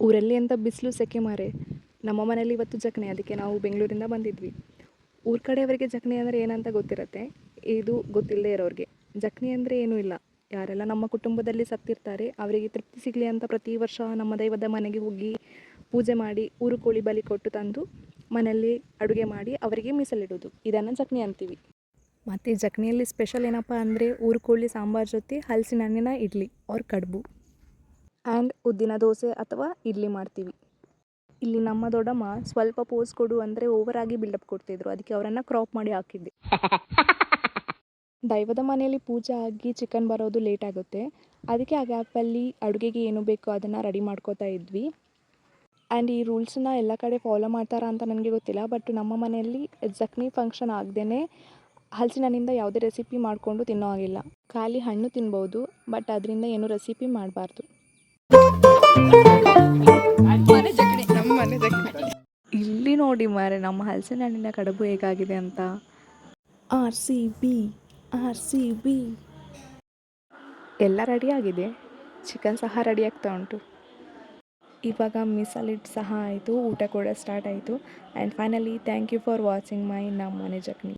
ಊರಲ್ಲಿ ಅಂತ ಬಿಸಿಲು ಸೆಕೆ ಮಾರೆ. ನಮ್ಮ ಮನೇಲಿ ಇವತ್ತು ಜಕ್ಣಿ, ಅದಕ್ಕೆ ನಾವು ಬೆಂಗಳೂರಿಂದ ಬಂದಿದ್ವಿ. ಊರ ಕಡೆಯವರಿಗೆ ಜಕ್ಣಿ ಅಂದರೆ ಏನಂತ ಗೊತ್ತಿರುತ್ತೆ, ಇದು ಗೊತ್ತಿಲ್ಲದೆ ಇರೋರಿಗೆ ಜಕ್ಣಿ ಅಂದರೆ ಏನೂ ಇಲ್ಲ. ಯಾರೆಲ್ಲ ನಮ್ಮ ಕುಟುಂಬದಲ್ಲಿ ಸತ್ತಿರ್ತಾರೆ ಅವರಿಗೆ ತೃಪ್ತಿ ಸಿಗಲಿ ಅಂತ ಪ್ರತಿ ವರ್ಷ ನಮ್ಮ ದೈವದ ಮನೆಗೆ ಹೋಗಿ ಪೂಜೆ ಮಾಡಿ ಊರು ಕೋಳಿ ಬಲಿ ಕೊಟ್ಟು ತಂದು ಮನೆಯಲ್ಲಿ ಅಡುಗೆ ಮಾಡಿ ಅವರಿಗೆ ಮೀಸಲಿಡೋದು, ಇದನ್ನು ಜಕ್ಣಿ ಅಂತೀವಿ. ಮತ್ತು ಈ ಜಕ್ಣಿಯಲ್ಲಿ ಸ್ಪೆಷಲ್ ಏನಪ್ಪ ಅಂದರೆ ಊರು ಕೋಳಿ ಸಾಂಬಾರು ಜೊತೆ ಹಲಸಿನ ಹಣ್ಣಿನ ಇಡ್ಲಿ ಅವ್ರ ಕಡುಬು ಆ್ಯಂಡ್ ಉದ್ದಿನ ದೋಸೆ ಅಥವಾ ಇಡ್ಲಿ ಮಾಡ್ತೀವಿ. ಇಲ್ಲಿ ನಮ್ಮ ದೊಡ್ಡಮ್ಮ ಸ್ವಲ್ಪ ಪೋಸ್ ಕೊಡು ಅಂದರೆ ಓವರ್ ಆಗಿ ಬಿಲ್ಡಪ್ ಕೊಡ್ತಿದ್ರು, ಅದಕ್ಕೆ ಅವರನ್ನು ಕ್ರಾಪ್ ಮಾಡಿ ಹಾಕಿದ್ದೆ. ದೈವದ ಮನೆಯಲ್ಲಿ ಪೂಜೆ ಆಗಿ ಚಿಕನ್ ಬರೋದು ಲೇಟ್ ಆಗುತ್ತೆ, ಅದಕ್ಕೆ ಆ ಗ್ಯಾಪಲ್ಲಿ ಅಡುಗೆಗೆ ಏನು ಬೇಕೋ ಅದನ್ನು ರೆಡಿ ಮಾಡ್ಕೋತಾ ಇದ್ವಿ. ಆ್ಯಂಡ್ ಈ ರೂಲ್ಸನ್ನ ಎಲ್ಲ ಕಡೆ ಫಾಲೋ ಮಾಡ್ತಾರಾ ಅಂತ ನನಗೆ ಗೊತ್ತಿಲ್ಲ, ಬಟ್ ನಮ್ಮ ಮನೆಯಲ್ಲಿ ಜಕ್ಣಿ ಫಂಕ್ಷನ್ ಆಗದೇ ಹಲಸಿನ ಹಣ್ಣಿಂದ ಯಾವುದೇ ರೆಸಿಪಿ ಮಾಡಿಕೊಂಡು ತಿನ್ನೋ ಹಾಗಿಲ್ಲ. ಖಾಲಿ ಹಣ್ಣು ತಿನ್ಬೋದು, ಬಟ್ ಅದರಿಂದ ಏನೂ ರೆಸಿಪಿ ಮಾಡಬಾರ್ದು. ಇಲ್ಲಿ ನೋಡಿ ಮಾರೆ ನಮ್ಮ ಹಲಸಿನ ಹಣ್ಣಿನ ಕಡುಬು ಹೇಗಾಗಿದೆ ಅಂತ. RCB RCB. ಎಲ್ಲ ರೆಡಿಯಾಗಿದೆ, ಚಿಕನ್ ಸಹ ರೆಡಿ ಆಗ್ತಾ ಉಂಟು. ಇವಾಗ ಮೀಸಲಿಟ್ಟು ಸಹ ಆಯಿತು, ಊಟ ಕೂಡ ಸ್ಟಾರ್ಟ್ ಆಯಿತು. And finally thank you for watching my ನಮ್ಮ ಮನೆ ಜಕ್ಣಿ.